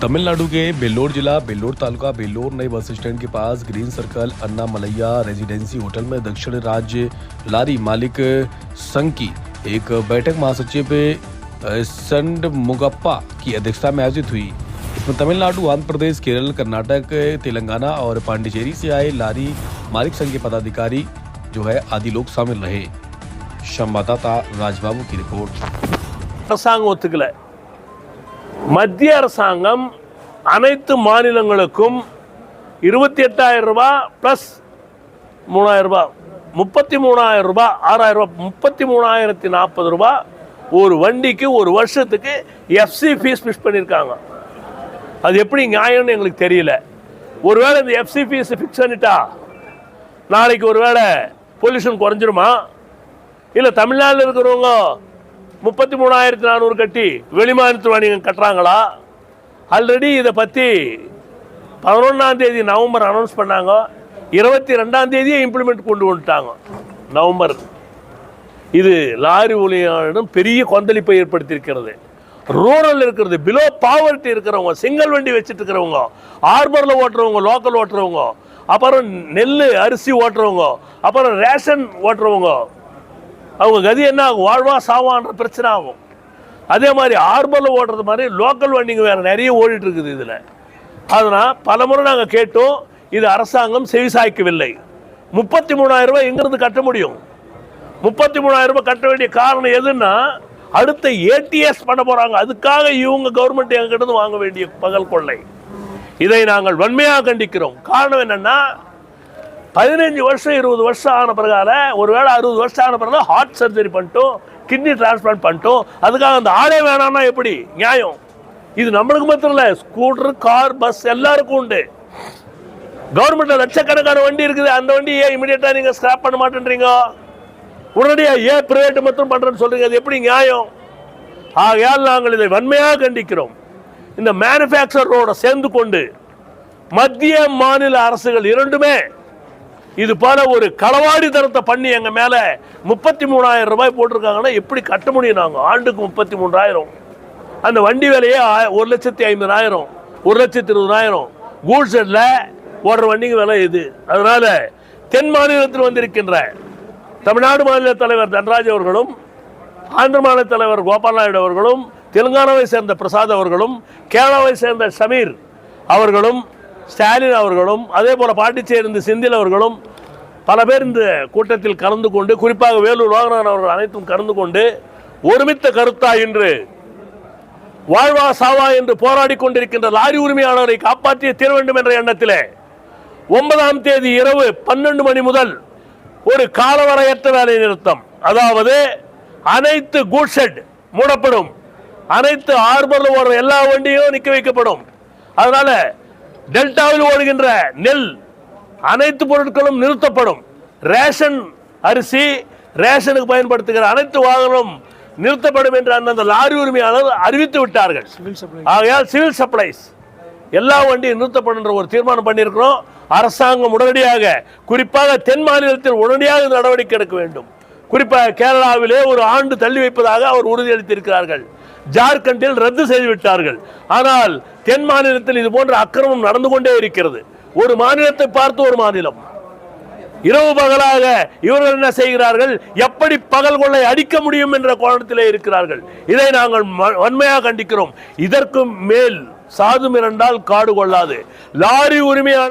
तमिलनाडु के बेल्लोर जिला बेल्लोर तालुका बेल्लोर नए बस स्टैंड के पास ग्रीन सर्कल अन्ना मलैया रेजिडेंसी होटल में दक्षिण राज्य लारी मालिक संघ की एक बैठक महासचिव संड मुगप्पा की अध्यक्षता में आयोजित हुई। इसमें तमिलनाडु, आंध्र प्रदेश, केरल, कर्नाटक, तेलंगाना और पांडिचेरी से आए लारी मालिक संघ के पदाधिकारी जो है आदि लोग शामिल रहे। संवाददाता राजबाबू की रिपोर्ट। மத்திய அரசாங்கம் அனைத்து மாநிலங்களுக்கும் 28,000 ரூபாய் பிளஸ் 3,000 ரூபாய் 33,000 ரூபாய் 6,000 ரூபாய் 33,040 ரூபாய் ஒரு வண்டிக்கு ஒரு வருஷத்துக்கு எஃப்சி ஃபீஸ் ஃபிக்ஸ் பண்ணியிருக்காங்க. அது எப்படி நியாயம்னு எங்களுக்கு தெரியல. ஒருவேளை இந்த எஃப்சி ஃபீஸ் ஃபிக்ஸ் பண்ணிட்டா நாளைக்கு ஒருவேளை பொல்யூஷன் குறைஞ்சிருமா? இல்லை தமிழ்நாட்டில் இருக்கிறவங்க 33,400 கட்டி வெளிமாநிலத்து வணிகம் கட்டுறாங்களா? ஆல்ரெடி இதை பற்றி 11ஆம் தேதி நவம்பர் அனௌன்ஸ் பண்ணாங்க. 22ஆம் தேதியே இம்ப்ளிமெண்ட் கொண்டு வந்துட்டாங்க நவம்பர். இது லாரி ஊழியர்களிடம் பெரிய கொந்தளிப்பை ஏற்படுத்தியிருக்கிறது. ரூரல் இருக்கிறது, பிலோ பாவர்ட்டி இருக்கிறவங்க, சிங்கிள் வண்டி வச்சுட்டு இருக்கிறவங்க, ஆர்பரில் ஓட்டுறவங்க, லோக்கல் ஓட்டுறவங்க, அப்புறம் நெல் அரிசி ஓட்டுறவங்க, அப்புறம் ரேஷன் ஓட்டுறவங்க, அவங்க கதி என்ன ஆகும்? வாழ்வா சாவான்ற பிரச்சனை ஆகும். அதே மாதிரி ஆர்பரில் ஓடுறது மாதிரி லோக்கல் வண்டிங்க வேறு நிறைய ஓடிட்டு இருக்குது. இதில் அதனால் பல முறை நாங்கள் கேட்டோம், இது அரசாங்கம் செவிசாய்க்கவில்லை. 33,000 ரூபாய் எங்கிருந்து கட்ட முடியும்? 33,000 ரூபாய் கட்ட வேண்டிய காரணம் எதுன்னா அடுத்த ஏடிஎஸ் பண்ண போகிறாங்க. அதுக்காக இவங்க கவர்மெண்ட் எங்கிட்ட வாங்க வேண்டிய பகல் கொள்ளை. இதை நாங்கள் வன்மையாக கண்டிக்கிறோம். காரணம் என்னென்னா 15 வருஷம் 20 வருஷம் ஆன பிறகால ஒருவேளை 60 வருஷம் ஆன பிறகு ஹார்ட் சர்ஜரி பண்ணிட்டோம், கிட்னி டிரான்ஸ்பிளான்ட் பண்ணிட்டோம், அதுக்காக அந்த ஆளே வேணாம்னா எப்படி நியாயம்? இது நம்மளுக்கு மாத்திரம் இல்லை, ஸ்கூட்டர், கார், பஸ் எல்லாருக்கும் உண்டு. கவர்மெண்ட்ல லட்சக்கணக்கான வண்டி இருக்குது. அந்த வண்டி ஏன் இமீடியட்டா நீங்க ஸ்கிராப் பண்ண மாட்டேன்றீங்க? உடனடியாக ஏன் பிரைவேட் மட்டும் பண்றேன்னு சொல்றீங்க? அது எப்படி நியாயம்? ஆகையால் நாங்கள் இதை வன்மையாக கண்டிக்கிறோம். இந்த மேனுஃபேக்சரோட சேர்ந்து கொண்டு மத்திய மாநில அரசுகள் இரண்டுமே இது போல ஒரு களவாடி தரத்தை பண்ணி எங்க மேல 33,000 ரூபாய் போட்டிருக்காங்கன்னா எப்படி கட்ட முடியும்? நாங்க ஆண்டுக்கு 33,000, அந்த வண்டி விலையே 1,50,000, 1,20,000 கூட்ஸ் ஷெட்ல ஓடுற வண்டிங்க விலை இது. அதனால தென் மாநிலத்தில் வந்திருக்கின்ற தமிழ்நாடு மாநில தலைவர் தன்ராஜ் அவர்களும், ஆந்திர மாநில தலைவர் கோபால் நாயுடு அவர்களும், தெலுங்கானாவை சேர்ந்த பிரசாத் அவர்களும், கேரளாவை சேர்ந்த ஷமீர் அவர்களும், ஸ்டாலின் அவர்களும், அதே போல பாண்டிச்சேரி செந்தில் அவர்களும் பல பேர் இந்த கூட்டத்தில் கலந்து கொண்டு, குறிப்பாக வேலூர் லோகநாதன் அவர்கள் அனைத்தும் கலந்து கொண்டு ஒருமித்த கருத்தா இன்று வாழ்வா சாவா என்று போராடி கொண்டிருக்கின்ற லாரி உரிமையாளரை காப்பாற்றிய தீர வேண்டும் என்ற எண்ணத்திலே 9ஆம் தேதி இரவு 12 மணி முதல் ஒரு காலவரையற்ற வேலை நிறுத்தம், அதாவது அனைத்து கூட் ஷெட் மூடப்படும், அனைத்து ஆர்பரில் ஓடுற எல்லா வண்டியும் நிற்க வைக்கப்படும். அதனால டெல்டாவில் ஓடுகின்ற நெல் அனைத்து பொருட்களும் நிறுத்தப்படும். ரேஷன் அரிசி, ரேஷனுக்கு பயன்படுத்துகிற அனைத்து வாகனங்களும் நிறுத்தப்படும் என்று அந்த லாரி உரிமையாளர் அறிவித்து விட்டார்கள். ஆகையால் சிவில் சப்ளைஸ் எல்லா வண்டியும் நிறுத்தப்படும் என்ற ஒரு தீர்மானம் பண்ணியிருக்கிறோம். அரசாங்கம் உடனடியாக, குறிப்பாக தென் மாநிலத்தில் உடனடியாக நடவடிக்கை எடுக்க வேண்டும். குறிப்பாக கேரளாவிலே ஒரு ஆண்டு தள்ளி வைப்பதாக அவர் உறுதியளித்திருக்கிறார்கள். ஜார்க்கண்டில் ரத்து செய்துவிட்டார்கள். ஆனால் தென் மாநிலத்தில் இது போன்ற அக்கிரமம் நடந்து கொண்டே இருக்கிறது. ஒரு மாநிலத்தை பார்த்து ஒரு மாநிலம் இரவு பகலாக இவர்கள் என்ன செய்கிறார்கள்? எப்படி பகல் கொள்ளை அடிக்க முடியும் என்ற கோணத்திலே இருக்கிறார்கள். இதை நாங்கள் வன்மையாக கண்டிக்கிறோம். இதற்கு மேல் சாது மிரண்டால் காடு கொள்ளாது. லாரி உரிமையாளர்